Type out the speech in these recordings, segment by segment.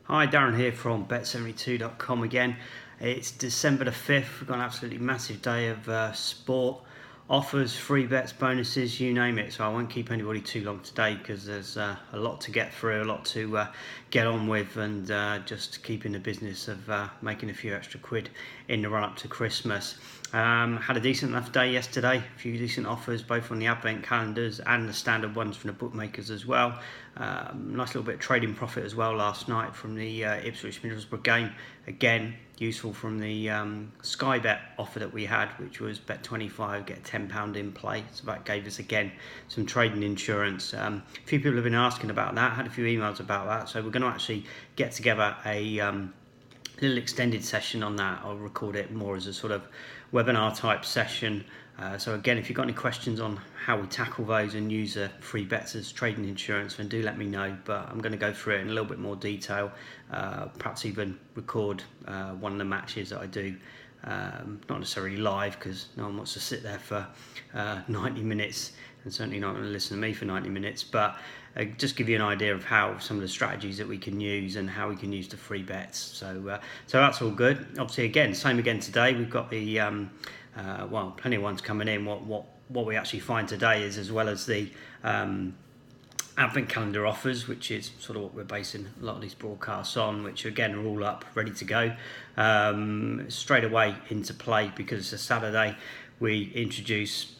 Hi, Darren here from Bet72.com again. It's December the 5th. We've got an absolutely massive day of sport offers, free bets, bonuses, you name it. So I won't keep anybody too long today because there's a lot to get through, a lot to get on with, and just keep in the business of making a few extra quid in the run up to Christmas. Had a decent enough day yesterday, a few decent offers both on the advent calendars and the standard ones from the bookmakers as well. Nice little bit of trading profit as well last night from the Ipswich Middlesbrough game. Again, useful from the Sky Bet offer that we had, which was Bet25, get £10 in play. So that gave us again some trading insurance. A few people have been asking about that, had a few emails about that. So we're going to actually get together a little extended session on that. I'll record it more as a sort of webinar type session. So again, if you've got any questions on how we tackle those and use free bets as trading insurance, then do let me know. But I'm going to go through it in a little bit more detail, perhaps even record one of the matches that I do, not necessarily live because no one wants to sit there for 90 minutes and certainly not going to listen to me for 90 minutes, but just give you an idea of how some of the strategies that we can use and how we can use the free bets. So that's all good. Obviously, again, same again today. We've got the plenty of ones coming in. What we actually find today is, as well as the advent calendar offers, which is sort of what we're basing a lot of these broadcasts on, which again are all up, ready to go straight away into play, because it's a Saturday. We introduce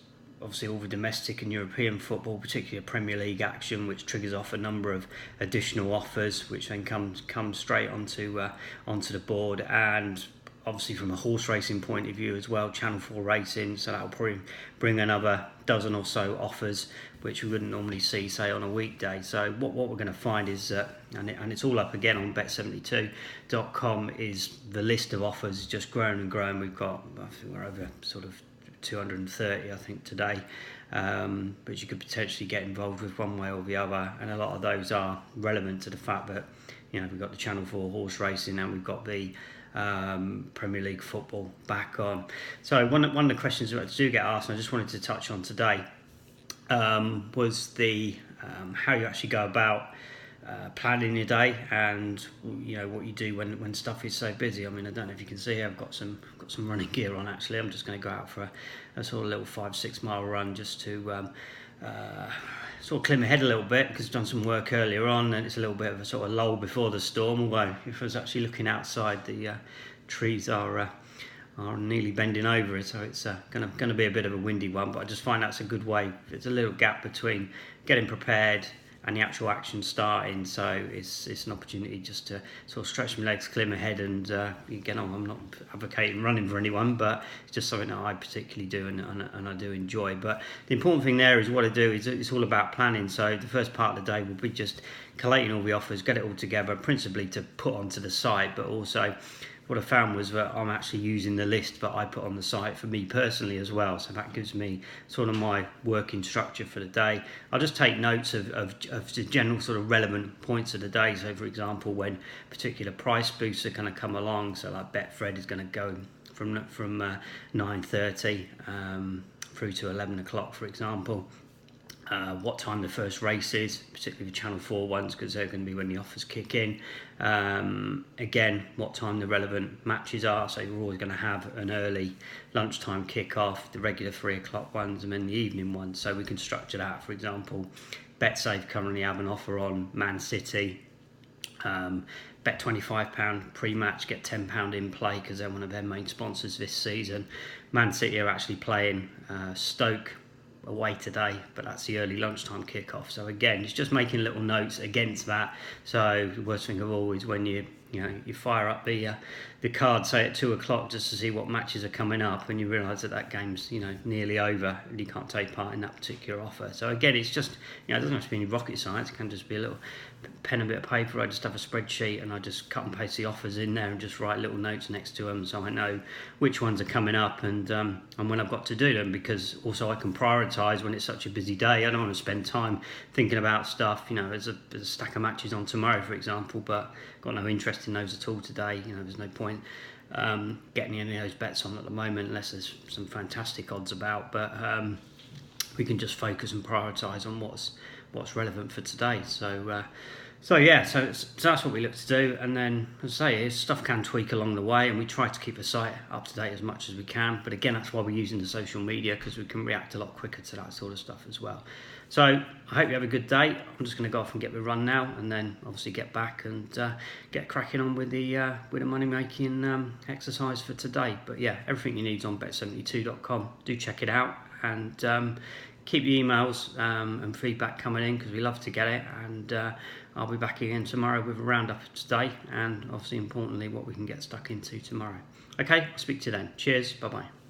obviously all the domestic and European football, particularly Premier League action, which triggers off a number of additional offers, which then come straight onto the board. And obviously from a horse racing point of view as well, Channel 4 racing, so that'll probably bring another dozen or so offers, which we wouldn't normally see, say, on a weekday. So what we're going to find is, and it's all up again on Bet72.com, is the list of offers just growing and growing. We've got, I think we're over sort of 230, I think, today, but you could potentially get involved with one way or the other, and a lot of those are relevant to the fact that, you know, we've got the Channel 4 horse racing and we've got the Premier League football back on. So one of the questions that I do get asked, and I just wanted to touch on today, was the how you actually go about planning your day, and you know what you do when stuff is so busy. I mean, I don't know if you can see here, I've got some running gear on. Actually, I'm just going to go out for a sort of little 5-6 mile run just to sort of clear my head a little bit, because I've done some work earlier on and it's a little bit of a sort of lull before the storm. Although if I was actually looking outside, the trees are nearly bending over it, so it's going to be a bit of a windy one. But I just find that's a good way. There's a little gap between getting prepared and the actual action starting, so it's an opportunity just to sort of stretch my legs, clear my head, and again, I'm not advocating running for anyone, but it's just something that I particularly do and I do enjoy. But the important thing there is what I do is it's all about planning. So the first part of the day will be just collating all the offers, get it all together, principally to put onto the site, but also what I found was that I'm actually using the list that I put on the site for me personally as well. So that gives me sort of my working structure for the day. I'll just take notes of the general sort of relevant points of the day. So for example, when particular price boosts are going to come along, so like Betfred is going to go from 9:30 through to 11 o'clock, for example. What time the first race is, particularly the Channel 4 ones, because they're going to be when the offers kick in. Again, what time the relevant matches are, so we're always going to have an early lunchtime kick-off, the regular 3 o'clock ones, and then the evening ones, so we can structure that. For example, BetSafe currently have an offer on Man City. Bet £25 pre-match, get £10 in play, because they're one of their main sponsors this season. Man City are actually playing Stoke away today, but that's the early lunchtime kick-off. So again, it's just making little notes against that. So the worst thing of all is when you fire up the card, say at 2 o'clock, just to see what matches are coming up, and you realise that game's nearly over and you can't take part in that particular offer. So again, it's just it doesn't have to be any rocket science. It can just be a little pen and bit of paper. I just have a spreadsheet and I just cut and paste the offers in there and just write little notes next to them, so I know which ones are coming up and when I've got to do them, because also I can prioritise when it's such a busy day. I don't want to spend time thinking about stuff. There's a stack of matches on tomorrow, for example, but got no interest in those at all today. There's no point getting any of those bets on at the moment unless there's some fantastic odds about, but we can just focus and prioritise on what's relevant for today. So So yeah, so that's what we look to do, and then as I say, stuff can tweak along the way, and we try to keep the site up to date as much as we can. But again, that's why we're using the social media, because we can react a lot quicker to that sort of stuff as well. So I hope you have a good day. I'm just going to go off and get the run now, and then obviously get back and get cracking on with the money making exercise for today. But yeah, everything you need is on bet72.com. Do check it out, and keep the emails and feedback coming in, because we love to get it. And I'll be back again tomorrow with a roundup of today, and obviously importantly what we can get stuck into tomorrow. Okay, I'll speak to you then. Cheers, bye bye.